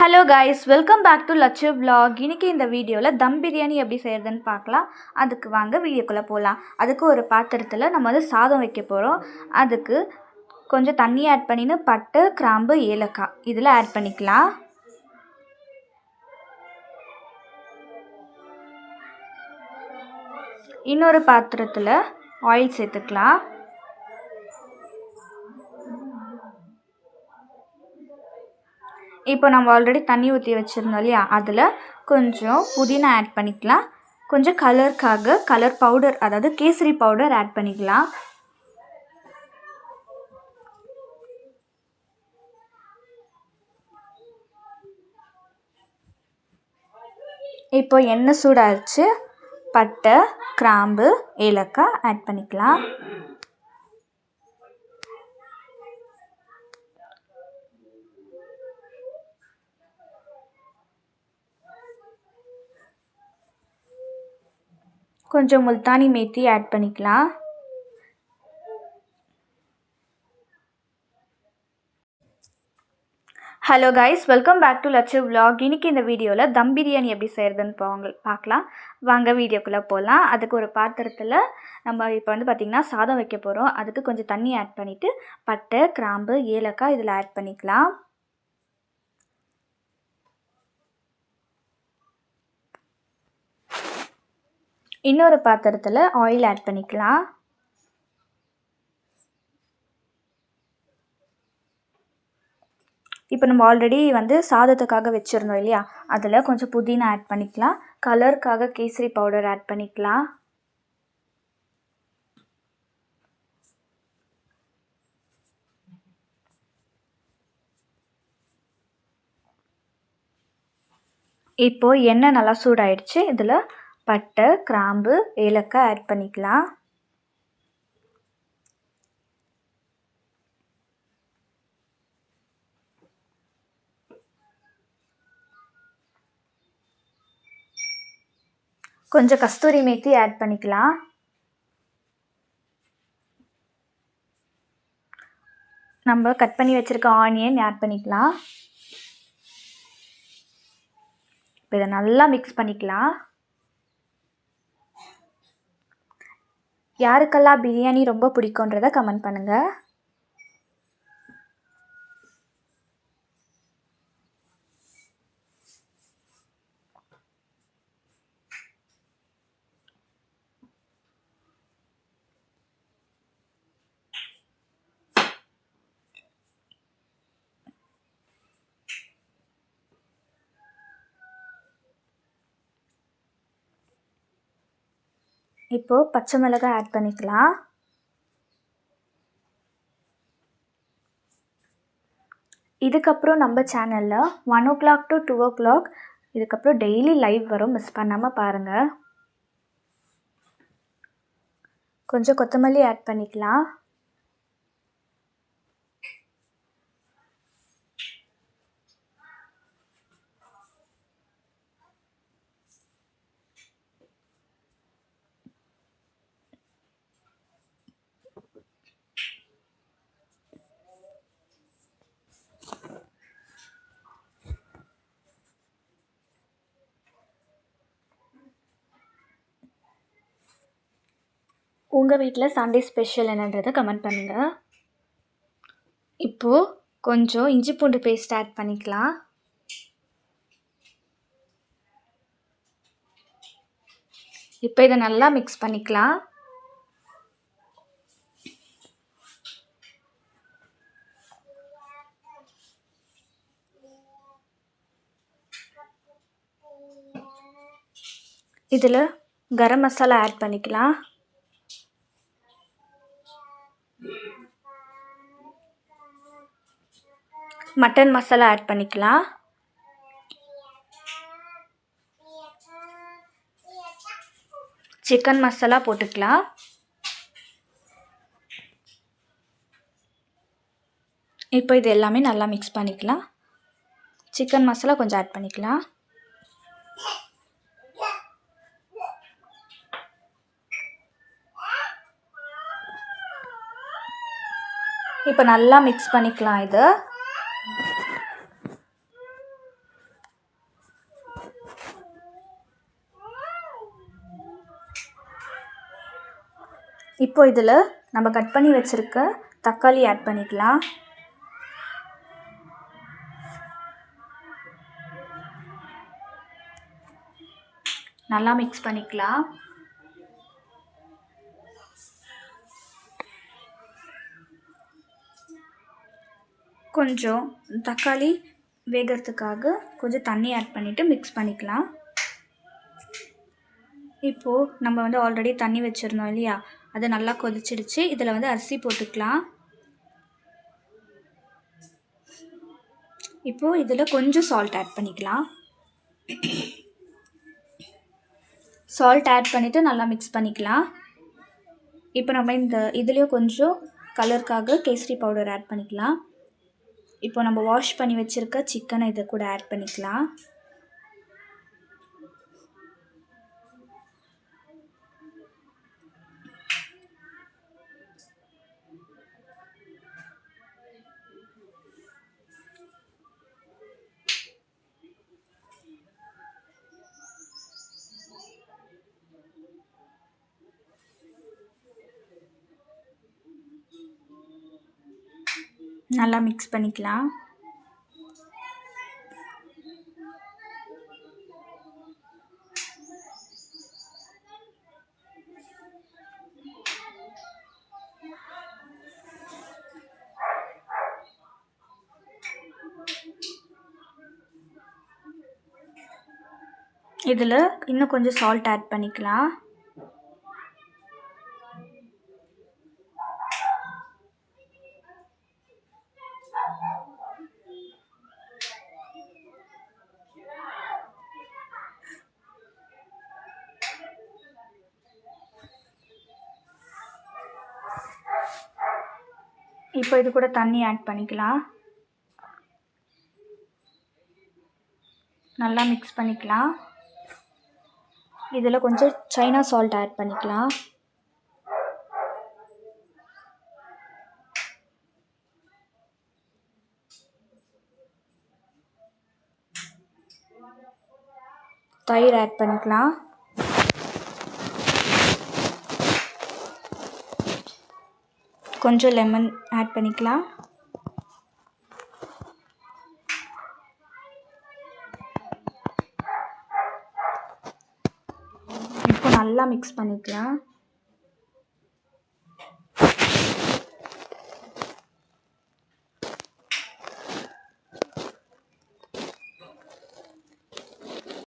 Hello guys, welcome back to Latchu vlog. இன்றைக்கி இந்த வீடியோவில் தம் பிரியாணி எப்படி செய்கிறதுன்னு பார்க்கலாம். அதுக்கு வாங்க வீடியோக்குள்ளே போகலாம். அதுக்கு ஒரு பாத்திரத்தில் நம்ம வந்து சாதம் வைக்க போகிறோம். அதுக்கு கொஞ்சம் தண்ணி ஆட் பண்ணின்னு பட்டை, கிராம்பு, ஏலக்காய் இதில் ஆட் பண்ணிக்கலாம். இன்னொரு பாத்திரத்தில் ஆயில் சேர்த்துக்கலாம். இப்போ நம்ம ஆல்ரெடி தண்ணி ஊற்றி வச்சுருந்தோம் இல்லையா, அதில் கொஞ்சம் புதினா ஆட் பண்ணிக்கலாம். கொஞ்சம் கலருக்காக கலர் பவுடர், அதாவது கேசரி பவுடர் ஆட் பண்ணிக்கலாம். இப்போ எண்ணெய் சூடாகிடுச்சு. பட்டை, கிராம்பு, ஏலக்காய் ஆட் பண்ணிக்கலாம். கொஞ்சம் முல்தானி மேத்தி ஆட் பண்ணிக்கலாம். Hello guys, welcome back to Latchu vlog. இன்றைக்கி இந்த வீடியோவில் தம் பிரியாணி எப்படி செய்கிறதுன்னு பார்க்கலாம். வாங்க வீடியோக்குள்ளே போகலாம். அதுக்கு ஒரு பாத்திரத்தில் நம்ம இப்போ வந்து பார்த்திங்கன்னா சாதம் வைக்க போகிறோம். அதுக்கு கொஞ்சம் தண்ணி ஆட் பண்ணிவிட்டு பட்டை, கிராம்பு, ஏலக்காய் இதில் ஆட் பண்ணிக்கலாம். இன்னொரு பாத்திரத்தில் ஆயில் ஆட் பண்ணிக்கலாம். இப்போ நம்ம ஆல்ரெடி வந்து சாதத்துக்காக வச்சுருந்தோம் இல்லையா, அதில் கொஞ்சம் புதினா ஆட் பண்ணிக்கலாம். கலருக்காக கேசரி பவுடர் ஆட் பண்ணிக்கலாம். இப்போது எண்ணெய் நல்லா சூடாயிடுச்சு. இதில் பட்டை, கிராம்பு, ஏலக்காய் ஆட் பண்ணிக்கலாம். கொஞ்சம் கஸ்தூரி மேத்தி ஆட் பண்ணிக்கலாம். நம்ம கட் பண்ணி வச்சுருக்க ஆனியன் ஆட் பண்ணிக்கலாம். இப்போ இதை நல்லா மிக்ஸ் பண்ணிக்கலாம். யாருக்கெல்லாம் பிரியாணி ரொம்ப பிடிக்குன்றதை கமெண்ட் பண்ணுங்கள். இப்போது பச்சை மிளகாய் ஆட் பண்ணிக்கலாம். இதுக்கப்புறம் நம்ம சேனலில் 1 o'clock to 2 o'clock இதுக்கப்புறம் டெய்லி லைவ் வரும், மிஸ் பண்ணாமல் பாருங்கள். கொஞ்சம் கொத்தமல்லி ஆட் பண்ணிக்கலாம். உங்கள் வீட்டில் சண்டே ஸ்பெஷல் என்னன்றதை கமெண்ட் பண்ணுங்கள். இப்போது கொஞ்சம் இஞ்சி பூண்டு பேஸ்ட் ஆட் பண்ணிக்கலாம். இப்போ இதை நல்லா மிக்ஸ் பண்ணிக்கலாம். இதில் கரம் மசாலா ஆட் பண்ணிக்கலாம். மட்டன் மசாலா ஆட் பண்ணிக்கலாம். சிக்கன் மசாலா போட்டுக்கலாம். இப்போ இது எல்லாமே நல்லா மிக்ஸ் பண்ணிக்கலாம். சிக்கன் மசாலா கொஞ்சம் ஆட் பண்ணிக்கலாம். இப்போ நல்லா மிக்ஸ் பண்ணிக்கலாம். இது இப்போ இதில் நம்ம கட் பண்ணி வச்சுருக்க தக்காளி ஆட் பண்ணிக்கலாம். நல்லா மிக்ஸ் பண்ணிக்கலாம். கொஞ்சம் தக்காளி வேகிறதுக்காக கொஞ்சம் தண்ணி ஆட் பண்ணிவிட்டு மிக்ஸ் பண்ணிக்கலாம். இப்போது நம்ம வந்து ஆல்ரெடி தண்ணி வச்சுருந்தோம் இல்லையா, அது நல்லா கொதிச்சிடுச்சு. இதில் வந்து அரிசி போட்டுக்கலாம். இப்போது இதில் கொஞ்சம் சால்ட் ஆட் பண்ணிக்கலாம். சால்ட் ஆட் பண்ணிவிட்டு நல்லா மிக்ஸ் பண்ணிக்கலாம். இப்போ நம்ம இதுலேயும் கொஞ்சம் கலருக்காக கேசரி பவுடர் ஆட் பண்ணிக்கலாம். இப்போ நம்ம வாஷ் பண்ணி வச்சுருக்க சிக்கனை இதை கூட ஆட் பண்ணிக்கலாம். நல்லா மிக்ஸ் பண்ணிக்கலாம். இதில் இன்னும் கொஞ்சம் சால்ட் ஆட் பண்ணிக்கலாம். இப்போ இது கூட தண்ணி ஆட் பண்ணிக்கலாம். நல்லா மிக்ஸ் பண்ணிக்கலாம். இதில் கொஞ்சம் சைனா சால்ட் ஆட் பண்ணிக்கலாம். தயிர் ஆட் பண்ணிக்கலாம். கொஞ்சம் லெமன் ஆட் பண்ணிக்கலாம். இப்போ நல்லா மிக்ஸ் பண்ணிக்கலாம்.